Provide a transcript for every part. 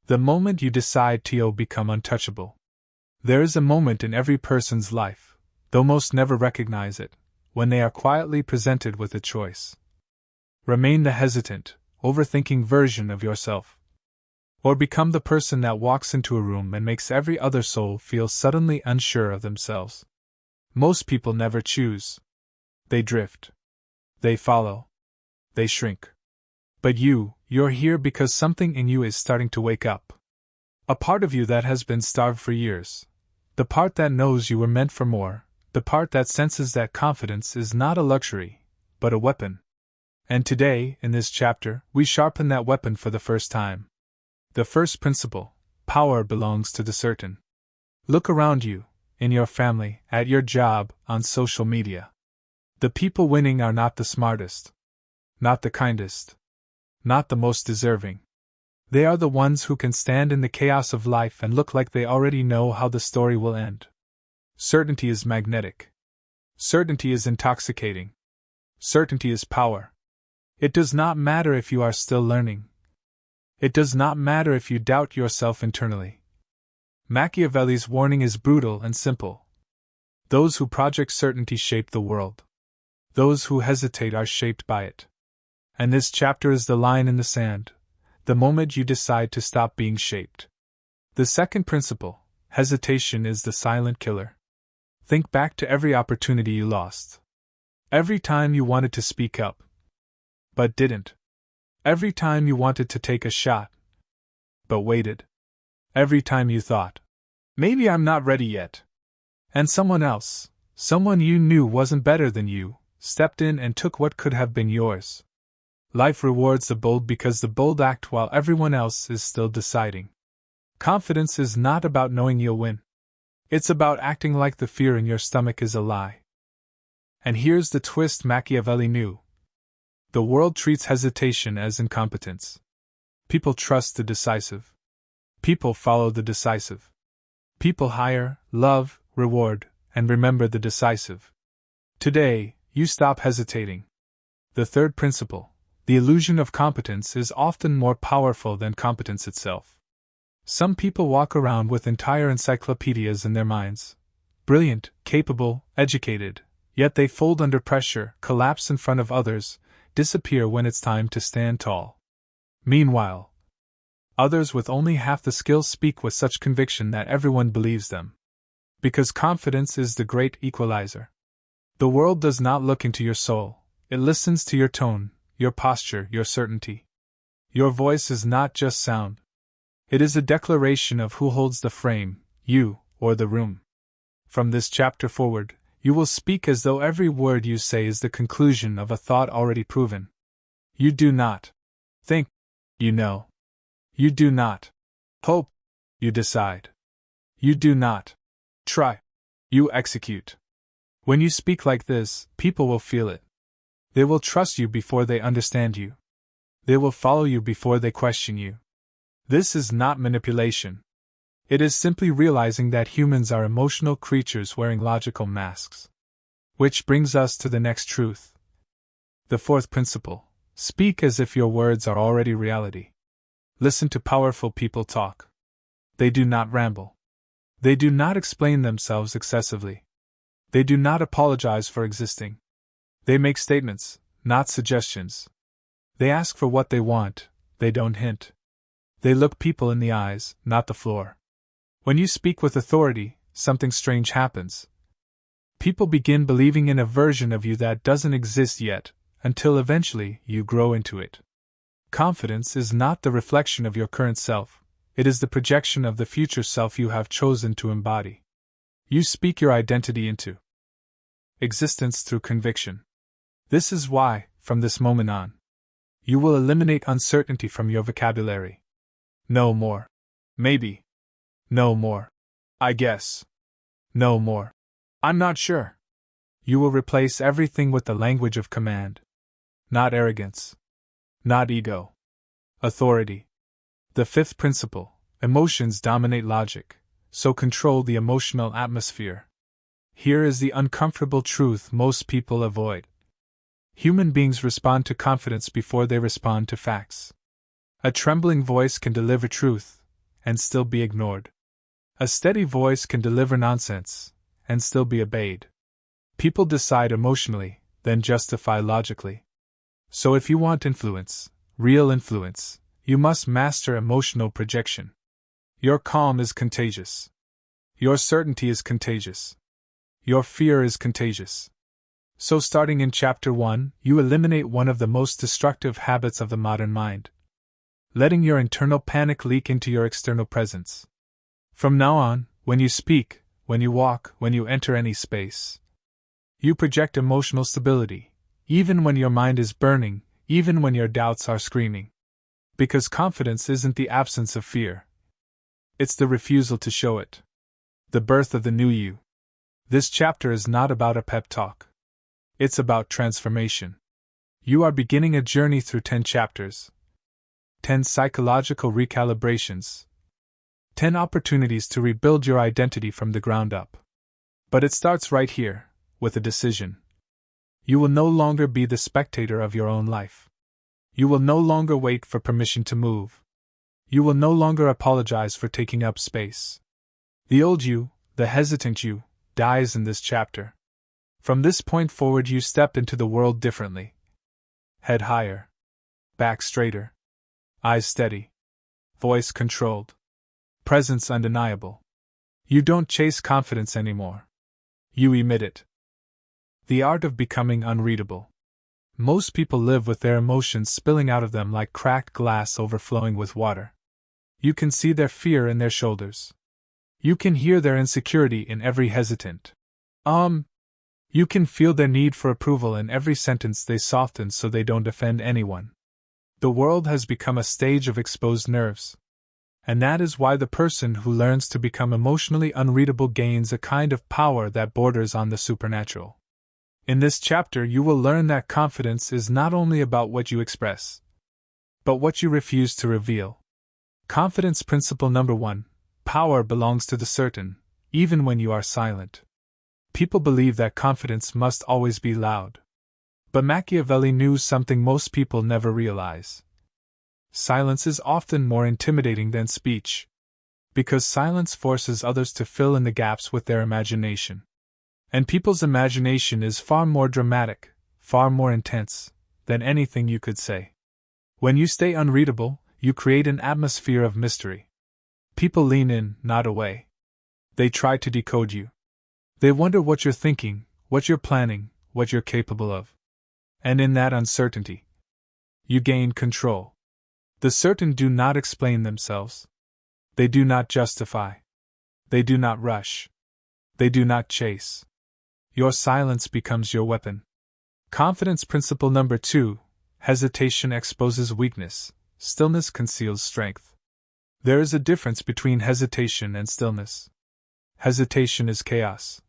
The moment you decide to become untouchable. There is a moment in every person's life, though most never recognize it, when they are quietly presented with a choice. Remain the hesitant, overthinking version of yourself. Or become the person that walks into a room and makes every other soul feel suddenly unsure of themselves. Most people never choose. They drift. They follow. They shrink. But you're here because something in you is starting to wake up. A part of you that has been starved for years. The part that knows you were meant for more. The part that senses that confidence is not a luxury, but a weapon. And today, in this chapter, we sharpen that weapon for the first time. The first principle: power belongs to the certain. Look around you, in your family, at your job, on social media. The people winning are not the smartest, not the kindest, not the most deserving. They are the ones who can stand in the chaos of life and look like they already know how the story will end. Certainty is magnetic. Certainty is intoxicating. Certainty is power. It does not matter if you are still learning. It does not matter if you doubt yourself internally. Machiavelli's warning is brutal and simple. Those who project certainty shape the world. Those who hesitate are shaped by it. And this chapter is the line in the sand, the moment you decide to stop being shaped. The second principle: hesitation is the silent killer. Think back to every opportunity you lost. Every time you wanted to speak up, but didn't. Every time you wanted to take a shot, but waited. Every time you thought, maybe I'm not ready yet. And someone else, someone you knew wasn't better than you, stepped in and took what could have been yours. Life rewards the bold because the bold act while everyone else is still deciding. Confidence is not about knowing you'll win. It's about acting like the fear in your stomach is a lie. And here's the twist Machiavelli knew. The world treats hesitation as incompetence. People trust the decisive. People follow the decisive. People hire, love, reward, and remember the decisive. Today, you stop hesitating. The third principle: the illusion of competence is often more powerful than competence itself. Some people walk around with entire encyclopedias in their minds. Brilliant, capable, educated, yet they fold under pressure, collapse in front of others, disappear when it's time to stand tall. Meanwhile, others with only half the skills speak with such conviction that everyone believes them. Because confidence is the great equalizer. The world does not look into your soul, it listens to your tone, your posture, your certainty. Your voice is not just sound. It is a declaration of who holds the frame, you or the room. From this chapter forward, you will speak as though every word you say is the conclusion of a thought already proven. You do not think, you know. You do not hope, you decide. You do not try, you execute. When you speak like this, people will feel it. They will trust you before they understand you. They will follow you before they question you. This is not manipulation. It is simply realizing that humans are emotional creatures wearing logical masks. Which brings us to the next truth. The fourth principle: speak as if your words are already reality. Listen to powerful people talk. They do not ramble. They do not explain themselves excessively. They do not apologize for existing. They make statements, not suggestions. They ask for what they want, they don't hint. They look people in the eyes, not the floor. When you speak with authority, something strange happens. People begin believing in a version of you that doesn't exist yet, until eventually you grow into it. Confidence is not the reflection of your current self, it is the projection of the future self you have chosen to embody. You speak your identity into existence through conviction. This is why, from this moment on, you will eliminate uncertainty from your vocabulary. No more. Maybe. No more. I guess. No more. I'm not sure. You will replace everything with the language of command. Not arrogance. Not ego. Authority. The fifth principle: emotions dominate logic, so control the emotional atmosphere. Here is the uncomfortable truth most people avoid. Human beings respond to confidence before they respond to facts. A trembling voice can deliver truth, and still be ignored. A steady voice can deliver nonsense, and still be obeyed. People decide emotionally, then justify logically. So if you want influence, real influence, you must master emotional projection. Your calm is contagious. Your certainty is contagious. Your fear is contagious. So starting in Chapter 1, you eliminate one of the most destructive habits of the modern mind. Letting your internal panic leak into your external presence. From now on, when you speak, when you walk, when you enter any space, you project emotional stability, even when your mind is burning, even when your doubts are screaming. Because confidence isn't the absence of fear. It's the refusal to show it. The birth of the new you. This chapter is not about a pep talk. It's about transformation. You are beginning a journey through 10 chapters. 10 psychological recalibrations. 10 opportunities to rebuild your identity from the ground up. But it starts right here, with a decision. You will no longer be the spectator of your own life. You will no longer wait for permission to move. You will no longer apologize for taking up space. The old you, the hesitant you, dies in this chapter. From this point forward, you step into the world differently. Head higher. Back straighter. Eyes steady. Voice controlled. Presence undeniable. You don't chase confidence anymore. You emit it. The art of becoming unreadable. Most people live with their emotions spilling out of them like cracked glass overflowing with water. You can see their fear in their shoulders. You can hear their insecurity in every hesitant. You can feel their need for approval in every sentence they soften so they don't offend anyone. The world has become a stage of exposed nerves. And that is why the person who learns to become emotionally unreadable gains a kind of power that borders on the supernatural. In this chapter, you will learn that confidence is not only about what you express, but what you refuse to reveal. Confidence principle number 1. Power belongs to the certain, even when you are silent. People believe that confidence must always be loud. But Machiavelli knew something most people never realize. Silence is often more intimidating than speech, because silence forces others to fill in the gaps with their imagination. And people's imagination is far more dramatic, far more intense, than anything you could say. When you stay unreadable, you create an atmosphere of mystery. People lean in, not away. They try to decode you. They wonder what you're thinking, what you're planning, what you're capable of. And in that uncertainty, you gain control. The certain do not explain themselves. They do not justify. They do not rush. They do not chase. Your silence becomes your weapon. Confidence principle number 2. Hesitation exposes weakness. Stillness conceals strength. There is a difference between hesitation and stillness. Hesitation is chaos.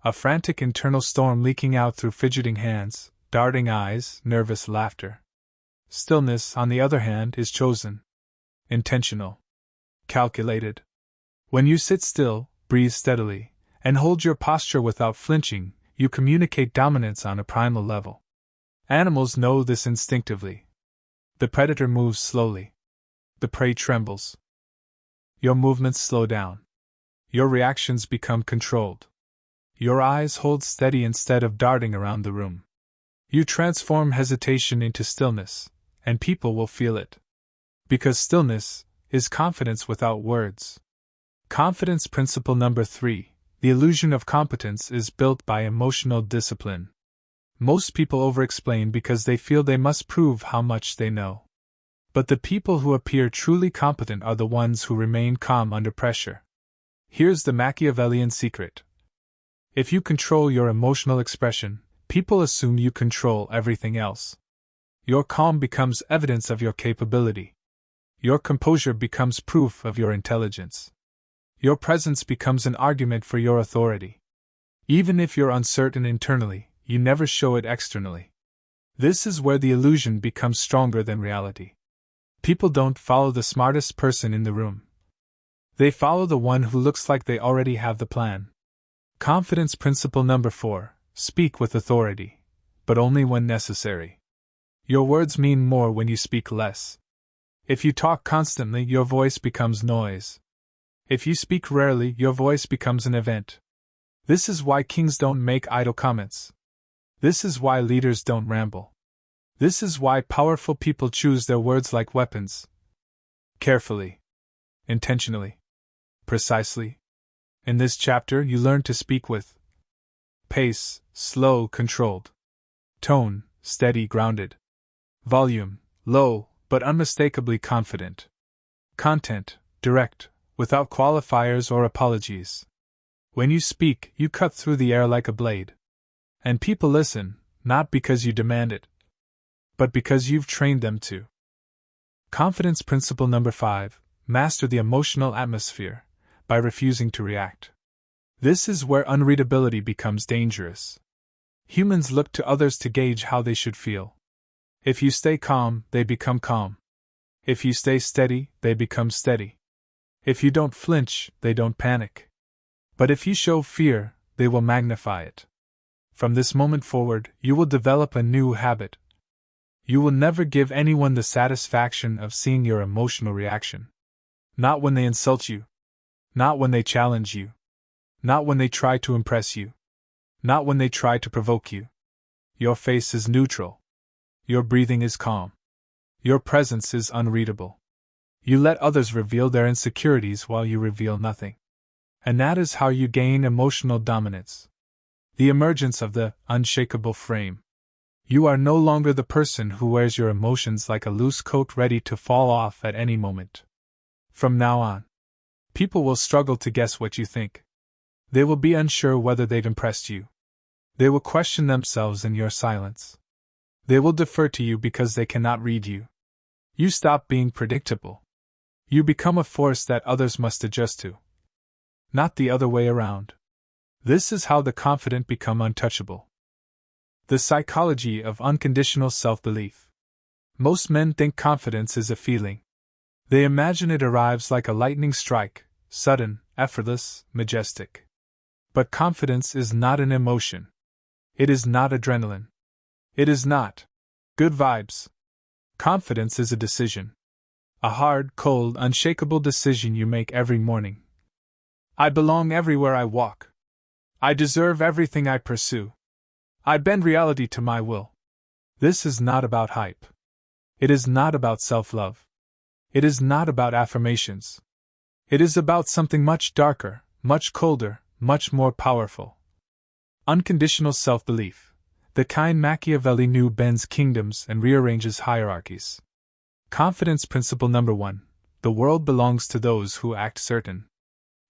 A frantic internal storm leaking out through fidgeting hands, darting eyes, nervous laughter. Stillness, on the other hand, is chosen. Intentional. Calculated. When you sit still, breathe steadily, and hold your posture without flinching, you communicate dominance on a primal level. Animals know this instinctively. The predator moves slowly. The prey trembles. Your movements slow down. Your reactions become controlled. Your eyes hold steady instead of darting around the room. You transform hesitation into stillness, and people will feel it. Because stillness is confidence without words. Confidence principle number 3. The illusion of competence is built by emotional discipline. Most people over-explain because they feel they must prove how much they know. But the people who appear truly competent are the ones who remain calm under pressure. Here's the Machiavellian secret. If you control your emotional expression, people assume you control everything else. Your calm becomes evidence of your capability. Your composure becomes proof of your intelligence. Your presence becomes an argument for your authority. Even if you're uncertain internally, you never show it externally. This is where the illusion becomes stronger than reality. People don't follow the smartest person in the room. They follow the one who looks like they already have the plan. Confidence principle number 4. Speak with authority, but only when necessary. Your words mean more when you speak less. If you talk constantly, your voice becomes noise. If you speak rarely, your voice becomes an event. This is why kings don't make idle comments. This is why leaders don't ramble. This is why powerful people choose their words like weapons. Carefully. Intentionally. Precisely. In this chapter, you learn to speak with pace, slow, controlled. Tone, steady, grounded. Volume, low, but unmistakably confident. Content, direct, without qualifiers or apologies. When you speak, you cut through the air like a blade. And people listen, not because you demand it, but because you've trained them to. Confidence principle number 5. Master the emotional atmosphere by refusing to react. This is where unreadability becomes dangerous. Humans look to others to gauge how they should feel. If you stay calm, they become calm. If you stay steady, they become steady. If you don't flinch, they don't panic. But if you show fear, they will magnify it. From this moment forward, you will develop a new habit. You will never give anyone the satisfaction of seeing your emotional reaction. Not when they insult you. Not when they challenge you. Not when they try to impress you. Not when they try to provoke you. Your face is neutral. Your breathing is calm. Your presence is unreadable. You let others reveal their insecurities while you reveal nothing. And that is how you gain emotional dominance. The emergence of the unshakable frame. You are no longer the person who wears your emotions like a loose coat ready to fall off at any moment. From now on, people will struggle to guess what you think. They will be unsure whether they've impressed you. They will question themselves in your silence. They will defer to you because they cannot read you. You stop being predictable. You become a force that others must adjust to. Not the other way around. This is how the confident become untouchable. The psychology of unconditional self-belief. Most men think confidence is a feeling. They imagine it arrives like a lightning strike, sudden, effortless, majestic. But confidence is not an emotion. It is not adrenaline. It is not good vibes. Confidence is a decision. A hard, cold, unshakable decision you make every morning. I belong everywhere I walk. I deserve everything I pursue. I bend reality to my will. This is not about hype. It is not about self-love. It is not about affirmations. It is about something much darker, much colder, much more powerful. Unconditional self-belief. The kind Machiavelli knew bends kingdoms and rearranges hierarchies. Confidence principle number 1. The world belongs to those who act certain.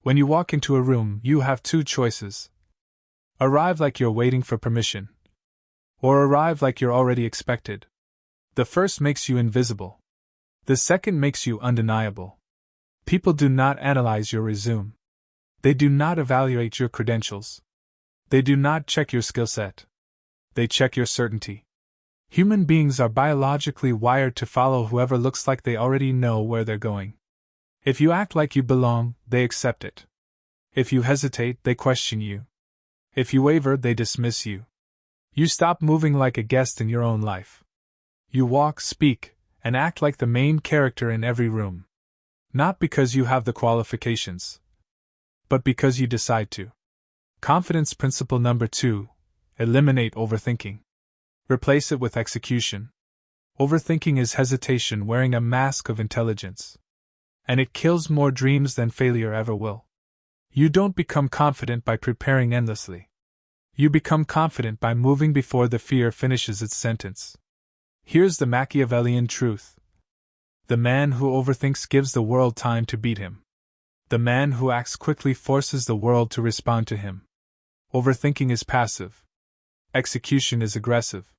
When you walk into a room, you have two choices. Arrive like you're waiting for permission. Or arrive like you're already expected. The first makes you invisible. The second makes you undeniable. People do not analyze your resume. They do not evaluate your credentials. They do not check your skill set. They check your certainty. Human beings are biologically wired to follow whoever looks like they already know where they're going. If you act like you belong, they accept it. If you hesitate, they question you. If you waver, they dismiss you. You stop moving like a guest in your own life. You walk, speak, and act like the main character in every room. Not because you have the qualifications, but because you decide to. Confidence principle number 2. Eliminate overthinking. Replace it with execution. Overthinking is hesitation wearing a mask of intelligence. And it kills more dreams than failure ever will. You don't become confident by preparing endlessly. You become confident by moving before the fear finishes its sentence. Here's the Machiavellian truth. The man who overthinks gives the world time to beat him. The man who acts quickly forces the world to respond to him. Overthinking is passive. Execution is aggressive.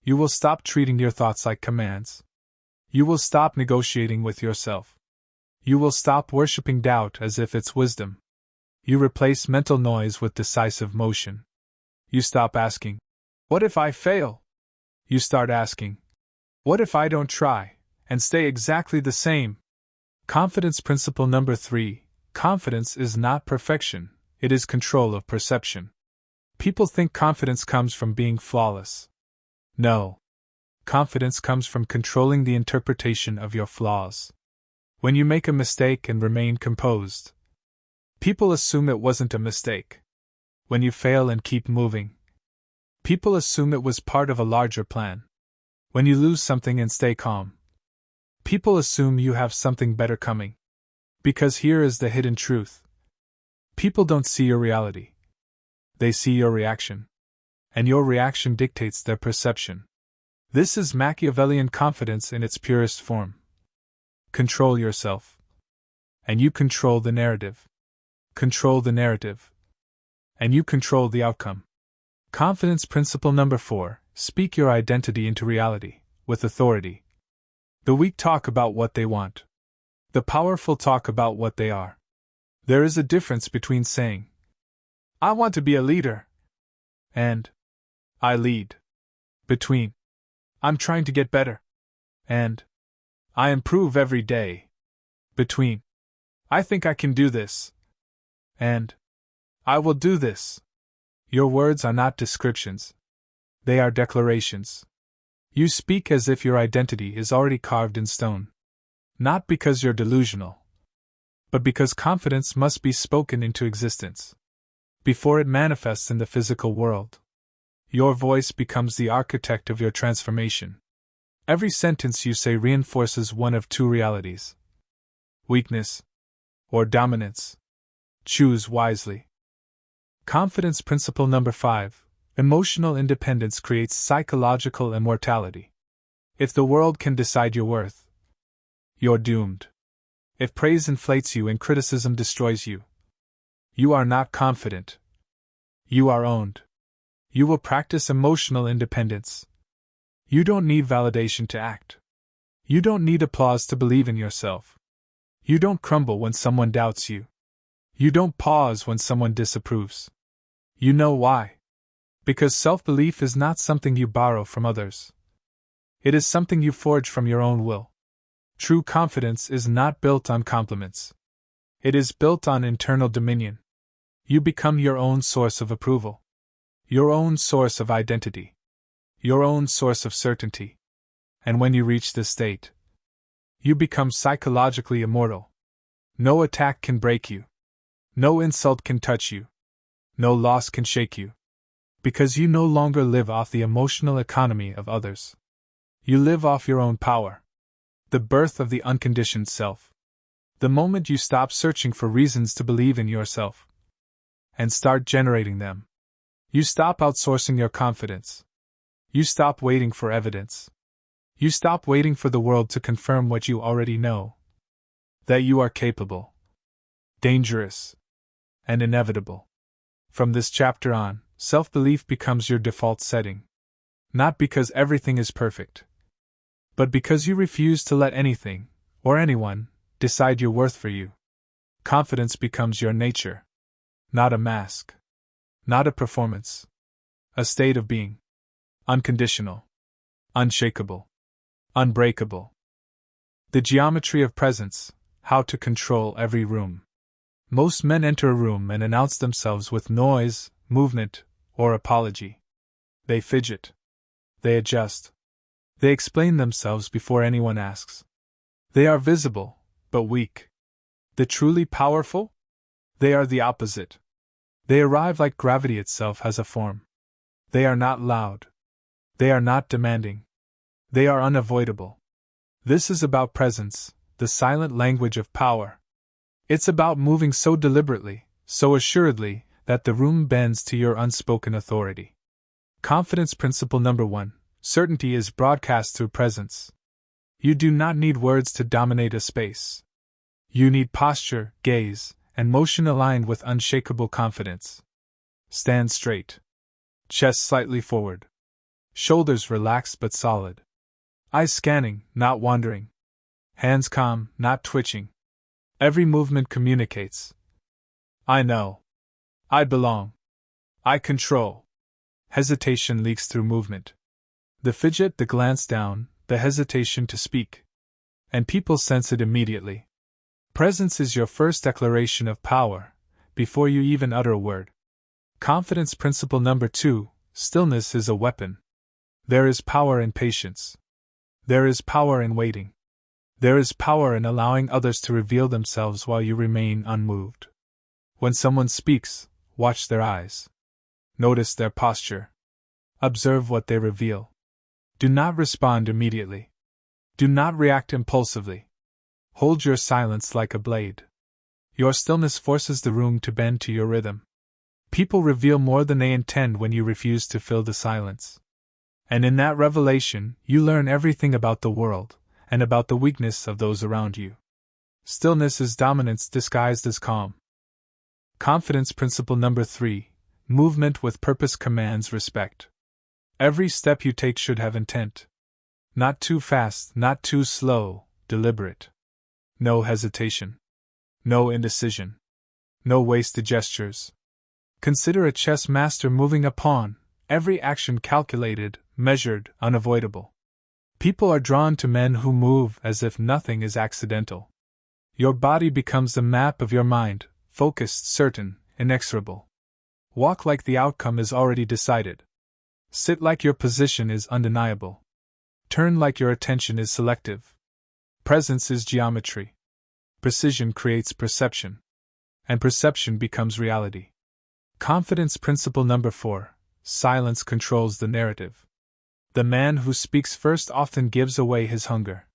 You will stop treating your thoughts like commands. You will stop negotiating with yourself. You will stop worshipping doubt as if it's wisdom. You replace mental noise with decisive motion. You stop asking, "What if I fail?" You start asking, "What if I don't try, and stay exactly the same?" Confidence principle number 3. Confidence is not perfection, it is control of perception. People think confidence comes from being flawless. No. Confidence comes from controlling the interpretation of your flaws. When you make a mistake and remain composed, people assume it wasn't a mistake. When you fail and keep moving, people assume it was part of a larger plan. When you lose something and stay calm, people assume you have something better coming. Because here is the hidden truth. People don't see your reality. They see your reaction. And your reaction dictates their perception. This is Machiavellian confidence in its purest form. Control yourself. And you control the narrative. Control the narrative. And you control the outcome. Confidence principle number 4. Speak your identity into reality, with authority. The weak talk about what they want. The powerful talk about what they are. There is a difference between saying, "I want to be a leader," and "I lead." Between, "I'm trying to get better," and "I improve every day." Between, "I think I can do this," and "I will do this." Your words are not descriptions. They are declarations. You speak as if your identity is already carved in stone. Not because you're delusional, but because confidence must be spoken into existence. Before it manifests in the physical world, your voice becomes the architect of your transformation. Every sentence you say reinforces one of two realities: weakness or dominance. Choose wisely. Confidence principle number 5. Emotional independence creates psychological immortality. If the world can decide your worth, you're doomed. If praise inflates you and criticism destroys you, you are not confident. You are owned. You will practice emotional independence. You don't need validation to act. You don't need applause to believe in yourself. You don't crumble when someone doubts you. You don't pause when someone disapproves. You know why? Because self-belief is not something you borrow from others. It is something you forge from your own will. True confidence is not built on compliments. It is built on internal dominion. You become your own source of approval, your own source of identity, your own source of certainty. And when you reach this state, you become psychologically immortal. No attack can break you. No insult can touch you. No loss can shake you. Because you no longer live off the emotional economy of others. You live off your own power. The birth of the unconditioned self. The moment you stop searching for reasons to believe in yourself and start generating them, you stop outsourcing your confidence. You stop waiting for evidence. You stop waiting for the world to confirm what you already know: that you are capable, dangerous, and inevitable. From this chapter on, self-belief becomes your default setting. Not because everything is perfect, but because you refuse to let anything, or anyone, decide your worth for you. Confidence becomes your nature. Not a mask. Not a performance. A state of being. Unconditional. Unshakable. Unbreakable. The geometry of presence, how to control every room. Most men enter a room and announce themselves with noise, movement, or apology. They fidget. They adjust. They explain themselves before anyone asks. They are visible, but weak. The truly powerful? They are the opposite. They arrive like gravity itself has a form. They are not loud. They are not demanding. They are unavoidable. This is about presence, the silent language of power. It's about moving so deliberately, so assuredly, that the room bends to your unspoken authority. Confidence principle number 1. Certainty is broadcast through presence. You do not need words to dominate a space. You need posture, gaze, and motion aligned with unshakable confidence. Stand straight. Chest slightly forward. Shoulders relaxed but solid. Eyes scanning, not wandering. Hands calm, not twitching. Every movement communicates. I know. I belong. I control. Hesitation leaks through movement. The fidget, the glance down, the hesitation to speak. And people sense it immediately. Presence is your first declaration of power, before you even utter a word. Confidence principle number 2. Stillness is a weapon. There is power in patience. There is power in waiting. There is power in allowing others to reveal themselves while you remain unmoved. When someone speaks, watch their eyes. Notice their posture. Observe what they reveal. Do not respond immediately. Do not react impulsively. Hold your silence like a blade. Your stillness forces the room to bend to your rhythm. People reveal more than they intend when you refuse to fill the silence. And in that revelation, you learn everything about the world, and about the weakness of those around you. Stillness is dominance disguised as calm. Confidence principle number 3. Movement with purpose commands respect. Every step you take should have intent. Not too fast, not too slow, deliberate. No hesitation. No indecision. No wasted gestures. Consider a chess master moving a pawn, every action calculated, measured, unavoidable. People are drawn to men who move as if nothing is accidental. Your body becomes the map of your mind, focused, certain, inexorable. Walk like the outcome is already decided. Sit like your position is undeniable. Turn like your attention is selective. Presence is geometry. Precision creates perception. And perception becomes reality. Confidence principle number 4. Silence controls the narrative. The man who speaks first often gives away his hunger.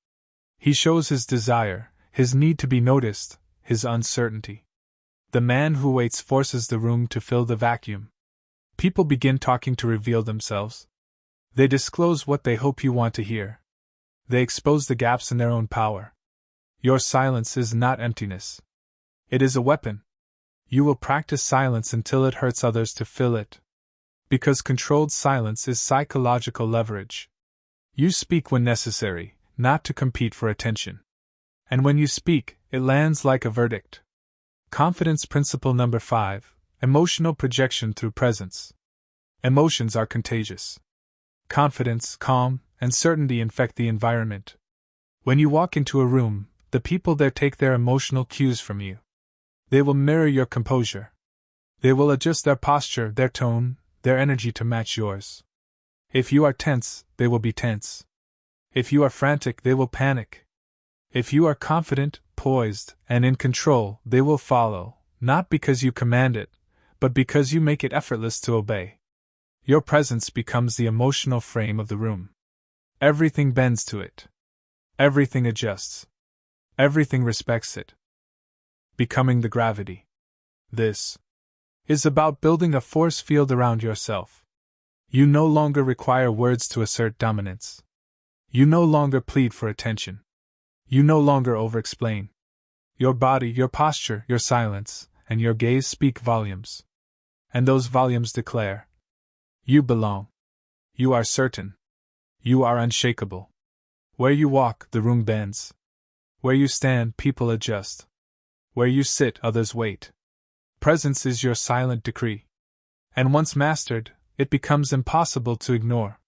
He shows his desire, his need to be noticed, his uncertainty. The man who waits forces the room to fill the vacuum. People begin talking to reveal themselves. They disclose what they hope you want to hear. They expose the gaps in their own power. Your silence is not emptiness. It is a weapon. You will practice silence until it hurts others to fill it. Because controlled silence is psychological leverage. You speak when necessary, not to compete for attention. And when you speak, it lands like a verdict. Confidence principle number 5. Emotional projection through presence. Emotions are contagious. Confidence, calm, and certainty infect the environment. When you walk into a room, the people there take their emotional cues from you. They will mirror your composure. They will adjust their posture, their tone, their energy to match yours. If you are tense, they will be tense. If you are frantic, they will panic. If you are confident, poised, and in control, they will follow, not because you command it, but because you make it effortless to obey. Your presence becomes the emotional frame of the room. Everything bends to it. Everything adjusts. Everything respects it. Becoming the gravity. This is about building a force field around yourself. You no longer require words to assert dominance. You no longer plead for attention. You no longer over-explain. Your body, your posture, your silence, and your gaze speak volumes. And those volumes declare: you belong. You are certain. You are unshakable. Where you walk, the room bends. Where you stand, people adjust. Where you sit, others wait. Presence is your silent decree. And once mastered, it becomes impossible to ignore.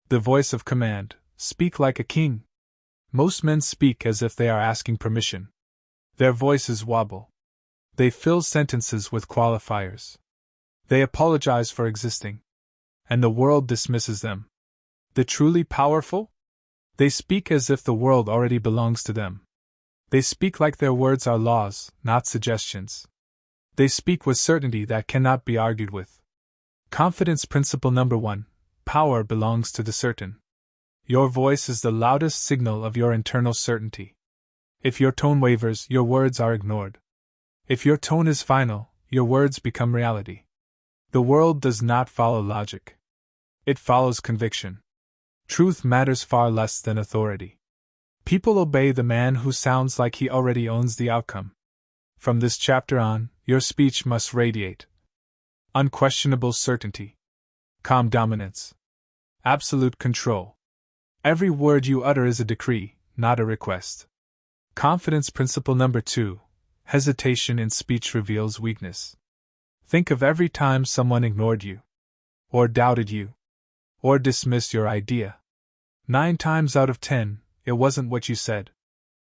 The voice of command: speak like a king. Most men speak as if they are asking permission. Their voices wobble. They fill sentences with qualifiers. They apologize for existing. And the world dismisses them. The truly powerful? They speak as if the world already belongs to them. They speak like their words are laws, not suggestions. They speak with certainty that cannot be argued with. Confidence principle number 1. Power belongs to the certain. Your voice is the loudest signal of your internal certainty. If your tone wavers, your words are ignored. If your tone is final, your words become reality. The world does not follow logic. It follows conviction. Truth matters far less than authority. People obey the man who sounds like he already owns the outcome. From this chapter on, your speech must radiate unquestionable certainty, calm dominance, absolute control. Every word you utter is a decree, not a request. Confidence principle number 2. Hesitation in speech reveals weakness. Think of every time someone ignored you, or doubted you, or dismissed your idea. 9 times out of 10, it wasn't what you said.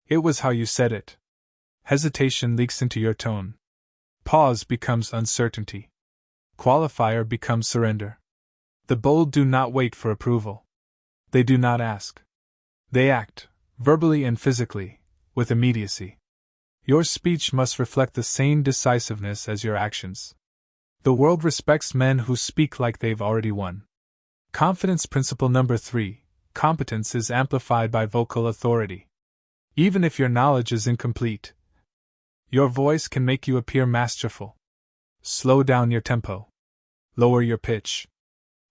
It was how you said it. Hesitation leaks into your tone. Pause becomes uncertainty. Qualifier becomes surrender. The bold do not wait for approval. They do not ask. They act, verbally and physically, with immediacy. Your speech must reflect the same decisiveness as your actions. The world respects men who speak like they've already won. Confidence principle number 3. Competence is amplified by vocal authority. Even if your knowledge is incomplete, your voice can make you appear masterful. Slow down your tempo. Lower your pitch.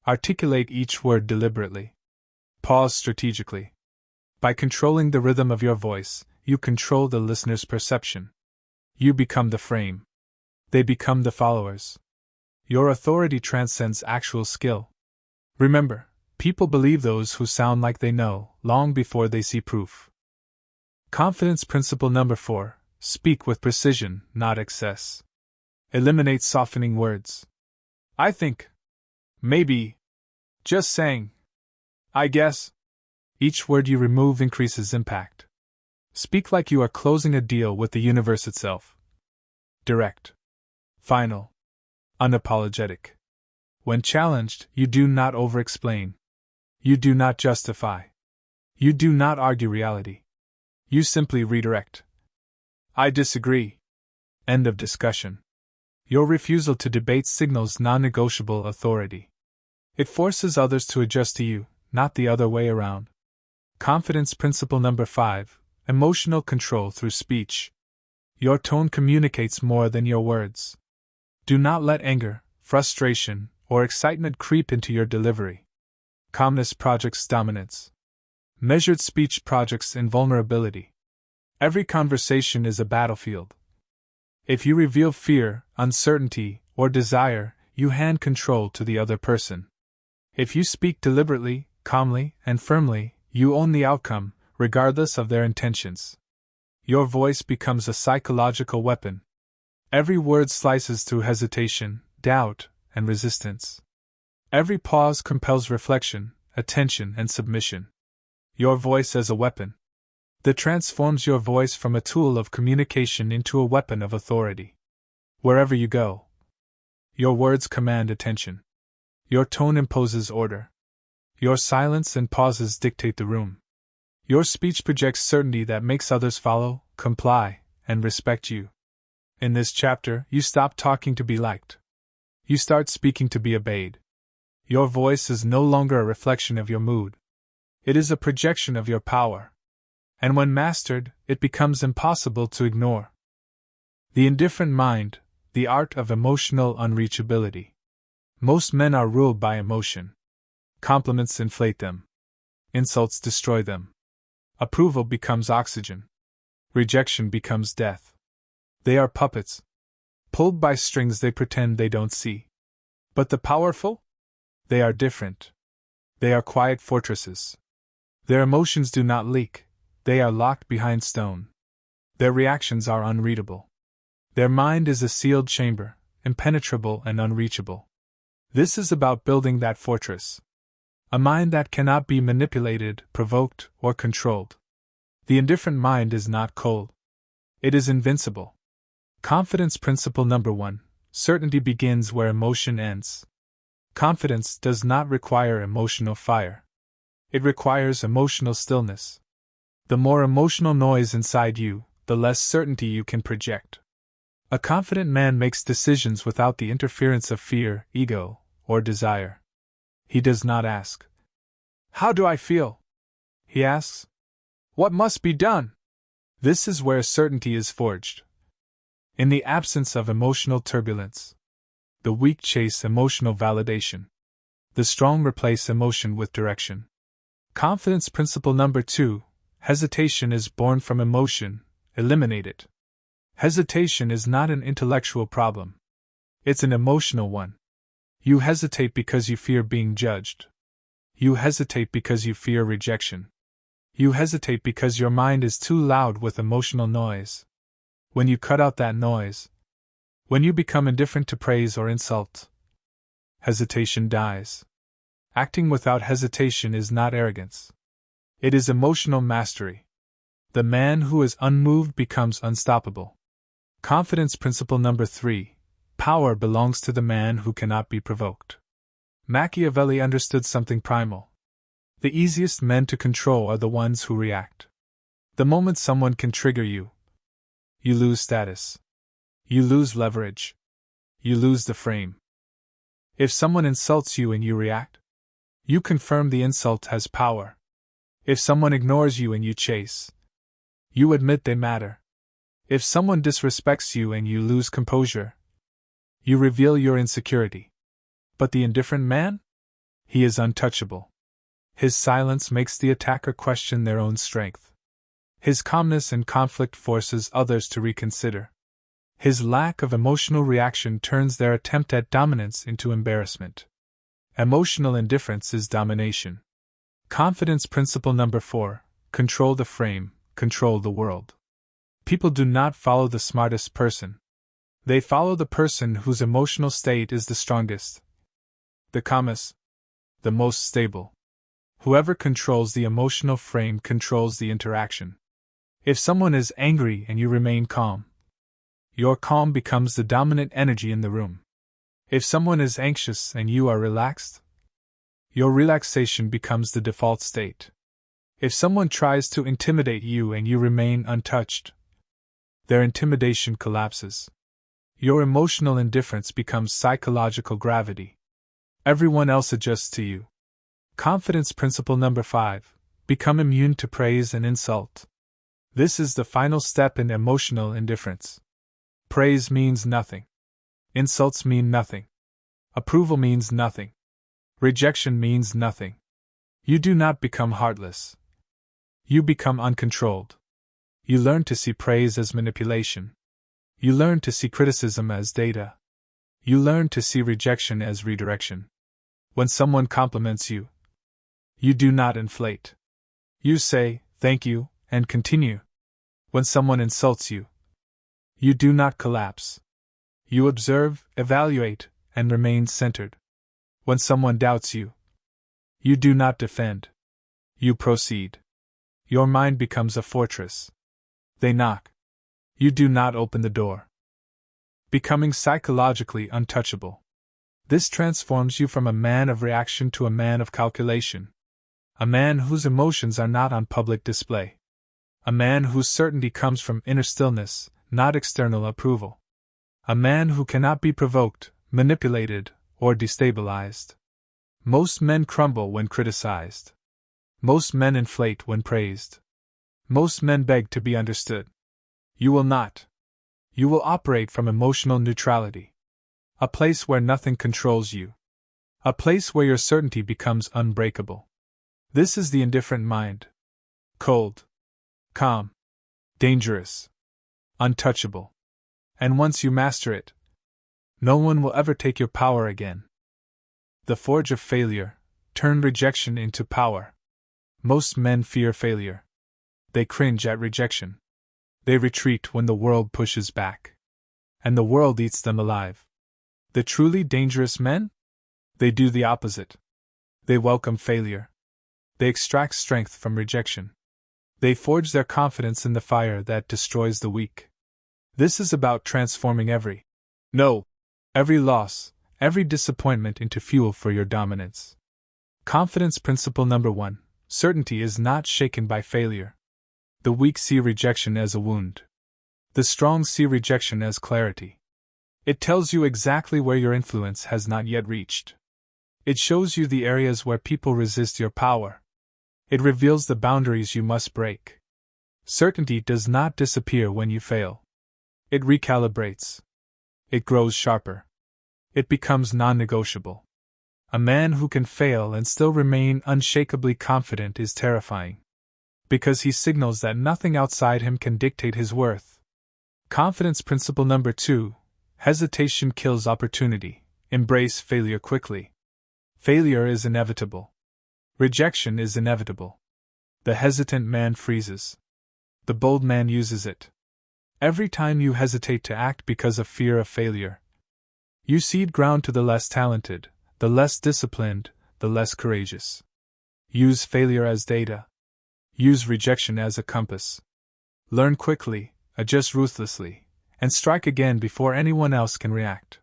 Articulate each word deliberately. Pause strategically. By controlling the rhythm of your voice, you control the listener's perception. You become the frame. They become the followers. Your authority transcends actual skill. Remember, people believe those who sound like they know, long before they see proof. Confidence principle number 4. Speak with precision, not excess. Eliminate softening words. I think. Maybe. Just saying. I guess. Each word you remove increases impact. Speak like you are closing a deal with the universe itself. Direct. Final. Unapologetic. When challenged, you do not over-explain. You do not justify. You do not argue reality. You simply redirect. I disagree. End of discussion. Your refusal to debate signals non-negotiable authority. It forces others to adjust to you, not the other way around. Confidence principle number 5. Emotional control through speech. Your tone communicates more than your words. Do not let anger, frustration, or excitement creep into your delivery. Calmness projects dominance. Measured speech projects invulnerability. Every conversation is a battlefield. If you reveal fear, uncertainty, or desire, you hand control to the other person. If you speak deliberately, calmly, and firmly, you own the outcome, regardless of their intentions. Your voice becomes a psychological weapon. Every word slices through hesitation, doubt, and resistance. Every pause compels reflection, attention, and submission. Your voice as a weapon. That transforms your voice from a tool of communication into a weapon of authority. Wherever you go, your words command attention. Your tone imposes order. Your silence and pauses dictate the room. Your speech projects certainty that makes others follow, comply, and respect you. In this chapter, you stop talking to be liked. You start speaking to be obeyed. Your voice is no longer a reflection of your mood. It is a projection of your power. And when mastered, it becomes impossible to ignore. The indifferent mind, the art of emotional unreachability. Most men are ruled by emotion. Compliments inflate them. Insults destroy them. Approval becomes oxygen. Rejection becomes death. They are puppets. Pulled by strings they pretend they don't see. But the powerful? They are different. They are quiet fortresses. Their emotions do not leak. They are locked behind stone. Their reactions are unreadable. Their mind is a sealed chamber, impenetrable and unreachable. This is about building that fortress. A mind that cannot be manipulated, provoked, or controlled. The indifferent mind is not cold. It is invincible. Confidence principle number 1. Certainty begins where emotion ends. Confidence does not require emotional fire. It requires emotional stillness. The more emotional noise inside you, the less certainty you can project. A confident man makes decisions without the interference of fear, ego, or desire. He does not ask, "How do I feel?" He asks, "What must be done?" This is where certainty is forged. In the absence of emotional turbulence, the weak chase emotional validation. The strong replace emotion with direction. Confidence principle number 2. Hesitation is born from emotion. Eliminate it. Hesitation is not an intellectual problem. It's an emotional one. You hesitate because you fear being judged. You hesitate because you fear rejection. You hesitate because your mind is too loud with emotional noise. When you cut out that noise, when you become indifferent to praise or insult, hesitation dies. Acting without hesitation is not arrogance. It is emotional mastery. The man who is unmoved becomes unstoppable. Confidence principle number 3. Power belongs to the man who cannot be provoked. Machiavelli understood something primal. The easiest men to control are the ones who react. The moment someone can trigger you, you lose status. You lose leverage. You lose the frame. If someone insults you and you react, you confirm the insult has power. If someone ignores you and you chase, you admit they matter. If someone disrespects you and you lose composure, you reveal your insecurity. But the indifferent man? He is untouchable. His silence makes the attacker question their own strength. His calmness in conflict forces others to reconsider. His lack of emotional reaction turns their attempt at dominance into embarrassment. Emotional indifference is domination. Confidence principle number 4: control the frame, control the world. People do not follow the smartest person. They follow the person whose emotional state is the strongest, the calmest, the most stable. Whoever controls the emotional frame controls the interaction. If someone is angry and you remain calm, your calm becomes the dominant energy in the room. If someone is anxious and you are relaxed, your relaxation becomes the default state. If someone tries to intimidate you and you remain untouched, their intimidation collapses. Your emotional indifference becomes psychological gravity. Everyone else adjusts to you. Confidence principle number 5: become immune to praise and insult. This is the final step in emotional indifference. Praise means nothing. Insults mean nothing. Approval means nothing. Rejection means nothing. You do not become heartless. You become uncontrolled. You learn to see praise as manipulation. You learn to see criticism as data. You learn to see rejection as redirection. When someone compliments you, you do not inflate. You say, "Thank you," and continue. When someone insults you, you do not collapse. You observe, evaluate, and remain centered. When someone doubts you, you do not defend. You proceed. Your mind becomes a fortress. They knock. You do not open the door. Becoming psychologically untouchable. This transforms you from a man of reaction to a man of calculation. A man whose emotions are not on public display. A man whose certainty comes from inner stillness, not external approval. A man who cannot be provoked, manipulated, or destabilized. Most men crumble when criticized. Most men inflate when praised. Most men beg to be understood. You will not. You will operate from emotional neutrality. A place where nothing controls you. A place where your certainty becomes unbreakable. This is the indifferent mind. Cold. Calm. Dangerous. Untouchable. And once you master it, no one will ever take your power again. The forge of failure: turn rejection into power. Most men fear failure. They cringe at rejection. They retreat when the world pushes back. And the world eats them alive. The truly dangerous men? They do the opposite. They welcome failure. They extract strength from rejection. They forge their confidence in the fire that destroys the weak. This is about transforming every loss, every disappointment into fuel for your dominance. Confidence principle number 1: certainty is not shaken by failure. The weak see rejection as a wound. The strong see rejection as clarity. It tells you exactly where your influence has not yet reached. It shows you the areas where people resist your power. It reveals the boundaries you must break. Certainty does not disappear when you fail. It recalibrates. It grows sharper. It becomes non-negotiable. A man who can fail and still remain unshakably confident is terrifying. Because he signals that nothing outside him can dictate his worth. Confidence principle number 2: hesitation kills opportunity. Embrace failure quickly. Failure is inevitable. Rejection is inevitable. The hesitant man freezes. The bold man uses it. Every time you hesitate to act because of fear of failure, you cede ground to the less talented, the less disciplined, the less courageous. Use failure as data. Use rejection as a compass. Learn quickly, adjust ruthlessly, and strike again before anyone else can react.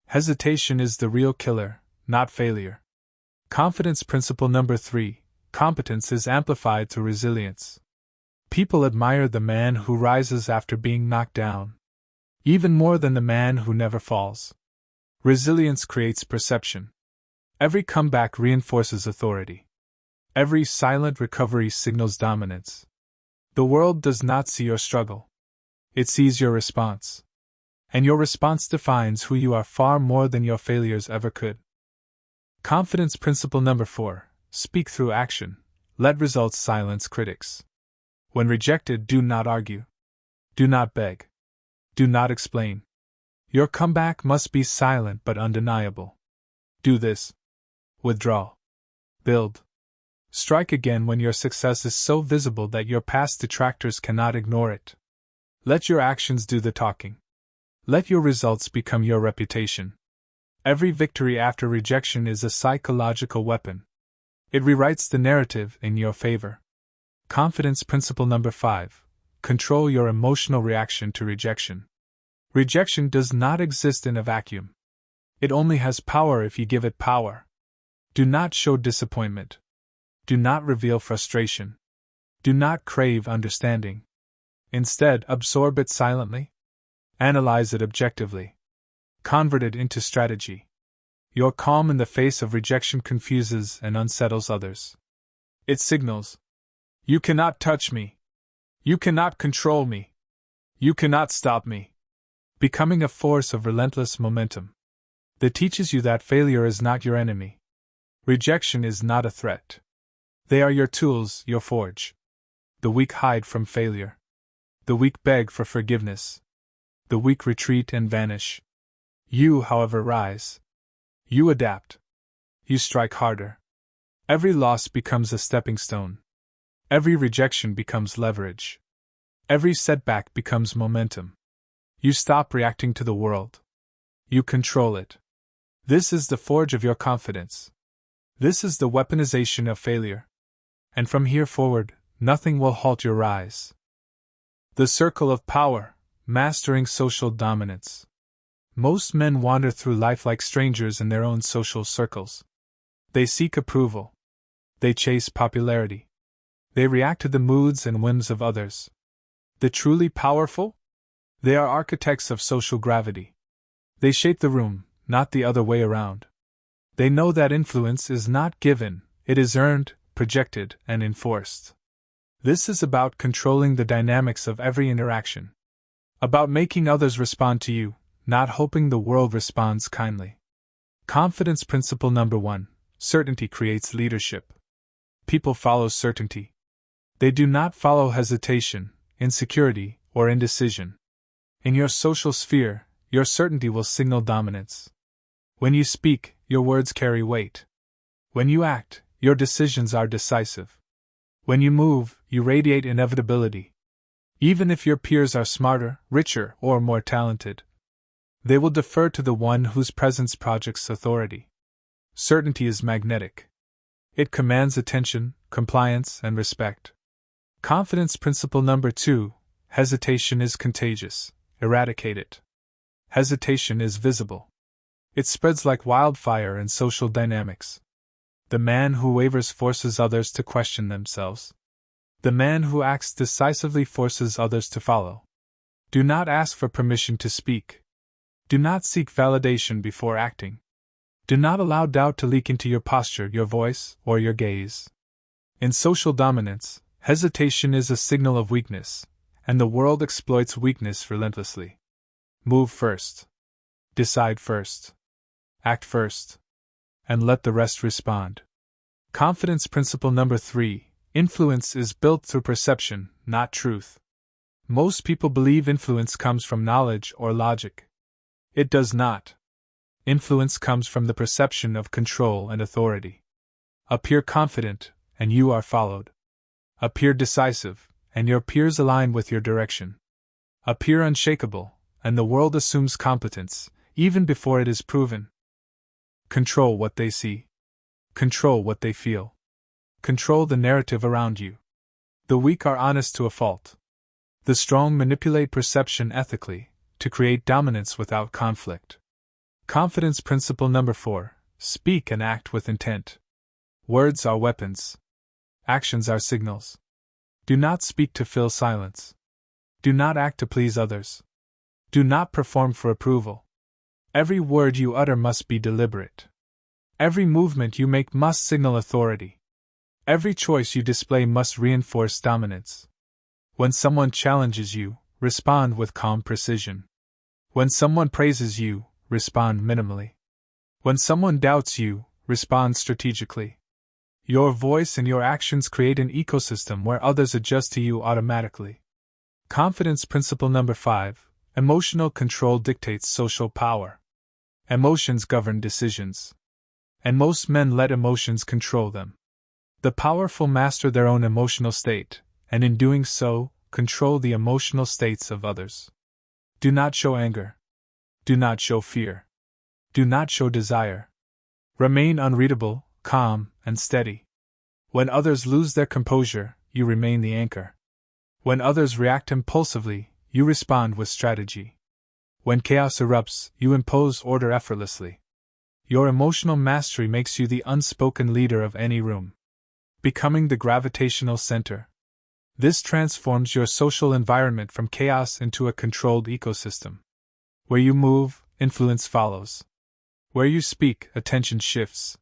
Hesitation is the real killer, not failure. Confidence principle number 3. Competence is amplified through resilience. People admire the man who rises after being knocked down, even more than the man who never falls. Resilience creates perception. Every comeback reinforces authority. Every silent recovery signals dominance. The world does not see your struggle. It sees your response. And your response defines who you are far more than your failures ever could. Confidence principle number 4. Speak through action. Let results silence critics. When rejected, do not argue. Do not beg. Do not explain. Your comeback must be silent but undeniable. Do this. Withdraw. Build. Strike again when your success is so visible that your past detractors cannot ignore it. Let your actions do the talking. Let your results become your reputation. Every victory after rejection is a psychological weapon. It rewrites the narrative in your favor. Confidence principle number 5. Control your emotional reaction to rejection. Rejection does not exist in a vacuum. It only has power if you give it power. Do not show disappointment. Do not reveal frustration. Do not crave understanding. Instead, absorb it silently. Analyze it objectively. Convert it into strategy. Your calm in the face of rejection confuses and unsettles others. It signals, "You cannot touch me. You cannot control me. You cannot stop me." Becoming a force of relentless momentum. That teaches you that failure is not your enemy. Rejection is not a threat. They are your tools, your forge. The weak hide from failure. The weak beg for forgiveness. The weak retreat and vanish. You, however, rise. You adapt. You strike harder. Every loss becomes a stepping stone. Every rejection becomes leverage. Every setback becomes momentum. You stop reacting to the world. You control it. This is the forge of your confidence. This is the weaponization of failure. And from here forward, nothing will halt your rise. The circle of power, mastering social dominance. Most men wander through life like strangers in their own social circles. They seek approval. They chase popularity. They react to the moods and whims of others. The truly powerful? They are architects of social gravity. They shape the room, not the other way around. They know that influence is not given, it is earned, projected, and enforced. This is about controlling the dynamics of every interaction. About making others respond to you, not hoping the world responds kindly. Confidence principle number 1. Certainty creates leadership. People follow certainty. They do not follow hesitation, insecurity, or indecision. In your social sphere, your certainty will signal dominance. When you speak, your words carry weight. When you act, your decisions are decisive. When you move, you radiate inevitability. Even if your peers are smarter, richer, or more talented, they will defer to the one whose presence projects authority. Certainty is magnetic. It commands attention, compliance, and respect. Confidence principle number 2. Hesitation is contagious. Eradicate it. Hesitation is visible. It spreads like wildfire in social dynamics. The man who wavers forces others to question themselves. The man who acts decisively forces others to follow. Do not ask for permission to speak. Do not seek validation before acting. Do not allow doubt to leak into your posture, your voice, or your gaze. In social dominance, hesitation is a signal of weakness, and the world exploits weakness relentlessly. Move first. Decide first. Act first. And let the rest respond. Confidence principle number 3. Influence is built through perception, not truth. Most people believe influence comes from knowledge or logic. It does not. Influence comes from the perception of control and authority. Appear confident, and you are followed. Appear decisive, and your peers align with your direction. Appear unshakable, and the world assumes competence, even before it is proven. Control what they see. Control what they feel. Control the narrative around you. The weak are honest to a fault. The strong manipulate perception ethically, to create dominance without conflict. Confidence principle number 4. Speak and act with intent. Words are weapons. Actions are signals. Do not speak to fill silence. Do not act to please others. Do not perform for approval. Every word you utter must be deliberate. Every movement you make must signal authority. Every choice you display must reinforce dominance. When someone challenges you, respond with calm precision. When someone praises you, respond minimally. When someone doubts you, respond strategically. Your voice and your actions create an ecosystem where others adjust to you automatically. Confidence principle number 5. Emotional control dictates social power. Emotions govern decisions. And most men let emotions control them. The powerful master their own emotional state, and in doing so, control the emotional states of others. Do not show anger. Do not show fear. Do not show desire. Remain unreadable, calm, and steady. When others lose their composure, you remain the anchor. When others react impulsively, you respond with strategy. When chaos erupts, you impose order effortlessly. Your emotional mastery makes you the unspoken leader of any room. Becoming the gravitational center. This transforms your social environment from chaos into a controlled ecosystem. Where you move, influence follows. Where you speak, attention shifts.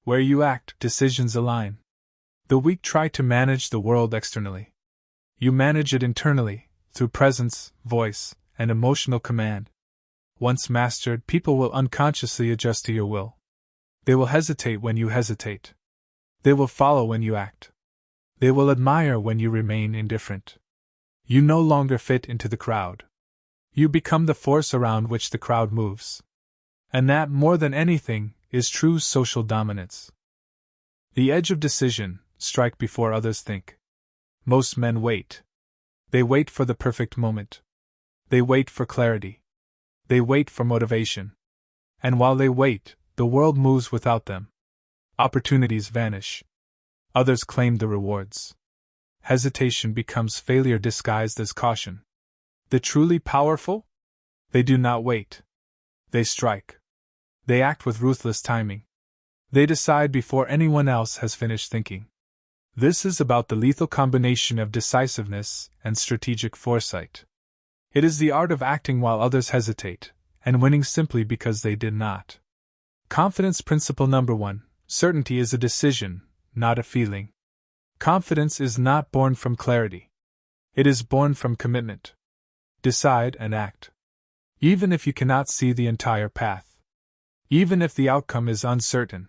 Where you act, decisions align. The weak try to manage the world externally. You manage it internally, through presence, voice, and emotional command. Once mastered, people will unconsciously adjust to your will. They will hesitate when you hesitate. They will follow when you act. They will admire when you remain indifferent. You no longer fit into the crowd. You become the force around which the crowd moves. And that, more than anything, is true social dominance. The edge of decision, strike before others think. Most men wait. They wait for the perfect moment. They wait for clarity. They wait for motivation. And while they wait, the world moves without them. Opportunities vanish. Others claim the rewards. Hesitation becomes failure disguised as caution. The truly powerful? They do not wait. They strike. They act with ruthless timing. They decide before anyone else has finished thinking. This is about the lethal combination of decisiveness and strategic foresight. It is the art of acting while others hesitate, and winning simply because they did not. Confidence principle number 1. Certainty is a decision, not a feeling. Confidence is not born from clarity. It is born from commitment. Decide and act. Even if you cannot see the entire path. Even if the outcome is uncertain.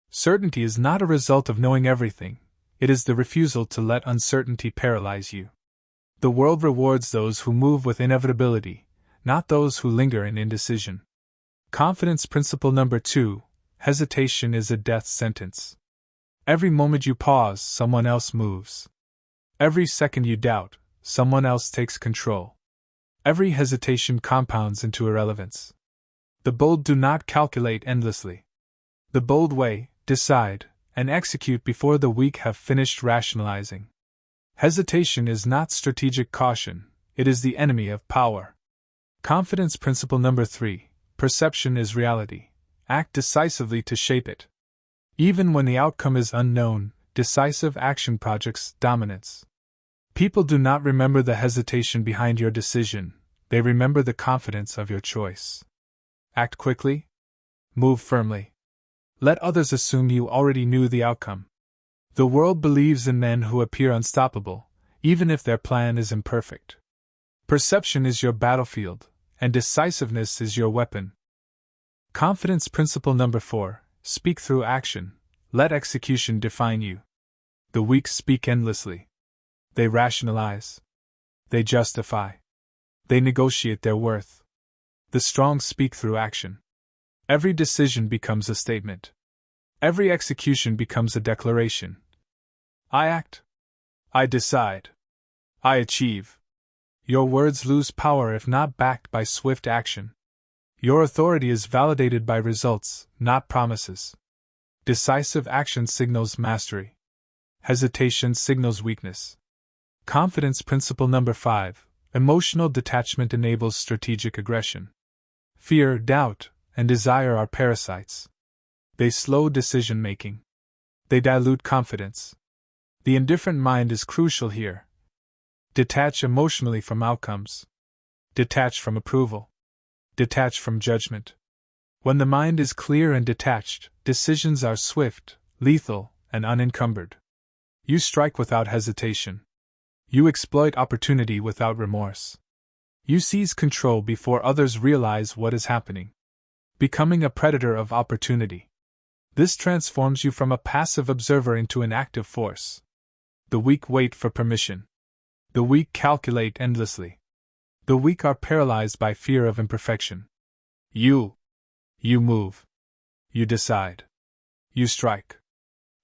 Certainty is not a result of knowing everything. It is the refusal to let uncertainty paralyze you. The world rewards those who move with inevitability, not those who linger in indecision. Confidence principle number 2. Hesitation is a death sentence. Every moment you pause, someone else moves. Every second you doubt, someone else takes control. Every hesitation compounds into irrelevance. The bold do not calculate endlessly. The bold weigh, decide, and execute before the weak have finished rationalizing. Hesitation is not strategic caution, it is the enemy of power. Confidence principle number 3. Perception is reality. Act decisively to shape it. Even when the outcome is unknown, decisive action projects dominance. People do not remember the hesitation behind your decision, they remember the confidence of your choice. Act quickly. Move firmly. Let others assume you already knew the outcome. The world believes in men who appear unstoppable, even if their plan is imperfect. Perception is your battlefield, and decisiveness is your weapon. Confidence principle number 4. Speak through action. Let execution define you. The weak speak endlessly. They rationalize. They justify. They negotiate their worth. The strong speak through action. Every decision becomes a statement. Every execution becomes a declaration. I act. I decide. I achieve. Your words lose power if not backed by swift action. Your authority is validated by results, not promises. Decisive action signals mastery. Hesitation signals weakness. Confidence principle number 5. Emotional detachment enables strategic aggression. Fear, doubt, and desire are parasites. They slow decision-making. They dilute confidence. The indifferent mind is crucial here. Detach emotionally from outcomes. Detach from approval. Detach from judgment. When the mind is clear and detached, decisions are swift, lethal, and unencumbered. You strike without hesitation. You exploit opportunity without remorse. You seize control before others realize what is happening, becoming a predator of opportunity. This transforms you from a passive observer into an active force. The weak wait for permission. The weak calculate endlessly. The weak are paralyzed by fear of imperfection. You move. You decide. You strike.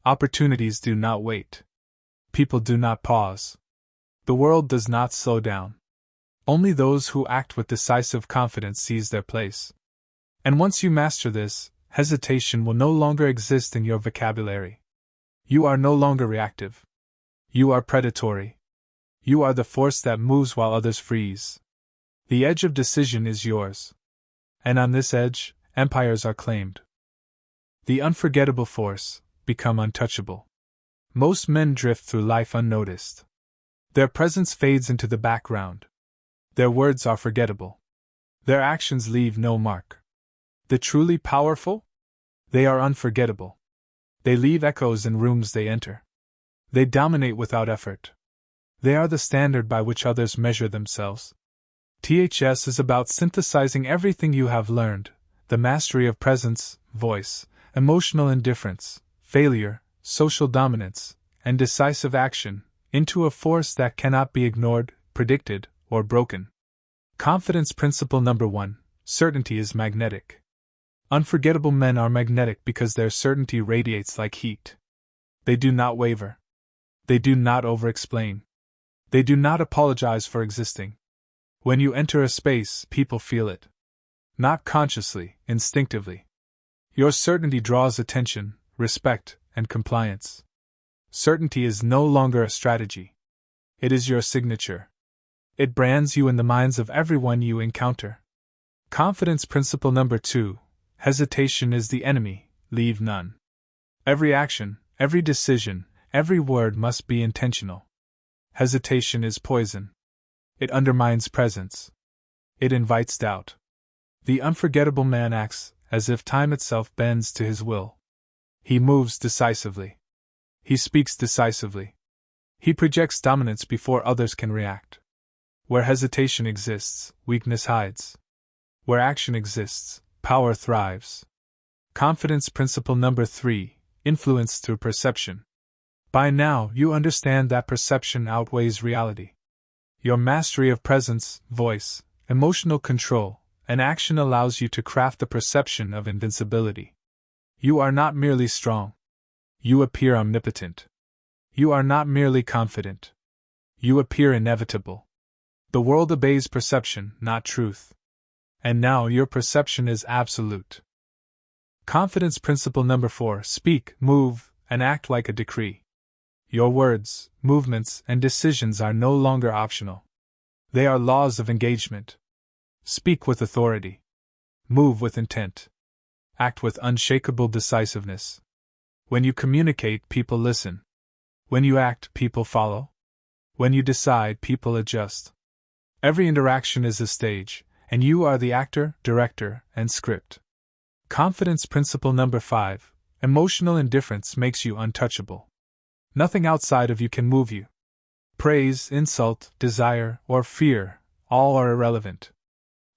Opportunities do not wait. People do not pause. The world does not slow down. Only those who act with decisive confidence seize their place. And once you master this, hesitation will no longer exist in your vocabulary. You are no longer reactive. You are predatory. You are the force that moves while others freeze. The edge of decision is yours. And on this edge, empires are claimed. The unforgettable force, become untouchable. Most men drift through life unnoticed. Their presence fades into the background. Their words are forgettable. Their actions leave no mark. The truly powerful? They are unforgettable. They leave echoes in rooms they enter. They dominate without effort. They are the standard by which others measure themselves. THS is about synthesizing everything you have learned: the mastery of presence, voice, emotional indifference, failure, social dominance, and decisive action, into a force that cannot be ignored, predicted, or broken. Confidence principle number 1: certainty is magnetic. Unforgettable men are magnetic because their certainty radiates like heat. They do not waver. They do not over-explain. They do not apologize for existing. When you enter a space, people feel it. Not consciously, instinctively. Your certainty draws attention, respect, and compliance. Certainty is no longer a strategy. It is your signature. It brands you in the minds of everyone you encounter. Confidence principle number 2: hesitation is the enemy, leave none. Every action, every decision, every word must be intentional. Hesitation is poison. It undermines presence. It invites doubt. The unforgettable man acts as if time itself bends to his will. He moves decisively. He speaks decisively. He projects dominance before others can react. Where hesitation exists, weakness hides. Where action exists, power thrives. Confidence principle number 3: influence through perception. By now, you understand that perception outweighs reality. Your mastery of presence, voice, emotional control, and action allows you to craft the perception of invincibility. You are not merely strong. You appear omnipotent. You are not merely confident. You appear inevitable. The world obeys perception, not truth. And now your perception is absolute. Confidence principle number 4: speak, move, and act like a decree. Your words, movements, and decisions are no longer optional. They are laws of engagement. Speak with authority. Move with intent. Act with unshakable decisiveness. When you communicate, people listen. When you act, people follow. When you decide, people adjust. Every interaction is a stage, and you are the actor, director, and script. Confidence principle number 5: emotional indifference makes you untouchable. Nothing outside of you can move you. Praise, insult, desire, or fear, all are irrelevant.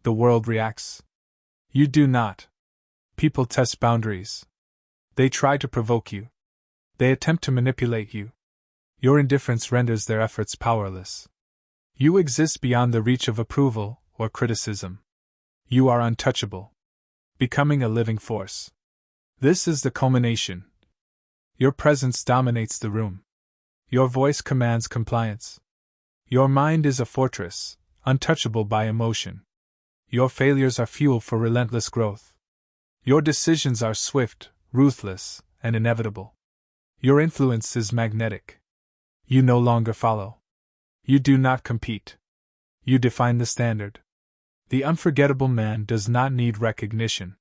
The world reacts. You do not. People test boundaries. They try to provoke you. They attempt to manipulate you. Your indifference renders their efforts powerless. You exist beyond the reach of approval or criticism. You are untouchable. Becoming a living force. This is the culmination. Your presence dominates the room. Your voice commands compliance. Your mind is a fortress, untouchable by emotion. Your failures are fuel for relentless growth. Your decisions are swift, ruthless, and inevitable. Your influence is magnetic. You no longer follow. You do not compete. You define the standard. The unforgettable man does not need recognition.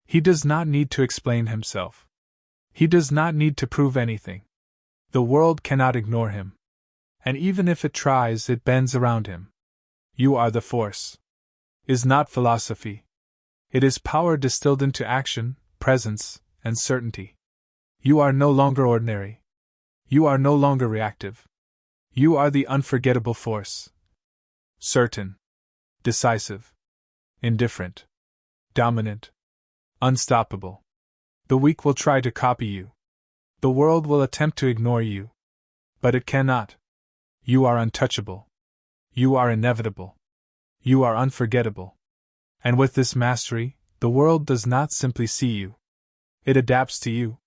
He does not need to explain himself. He does not need to prove anything. The world cannot ignore him. And even if it tries, it bends around him. You are the force. Is not philosophy. It is power distilled into action, presence, and certainty. You are no longer ordinary. You are no longer reactive. You are the unforgettable force. Certain. Decisive. Indifferent. Dominant. Unstoppable. The weak will try to copy you. The world will attempt to ignore you. But it cannot. You are untouchable. You are inevitable. You are unforgettable. And with this mastery, the world does not simply see you. It adapts to you.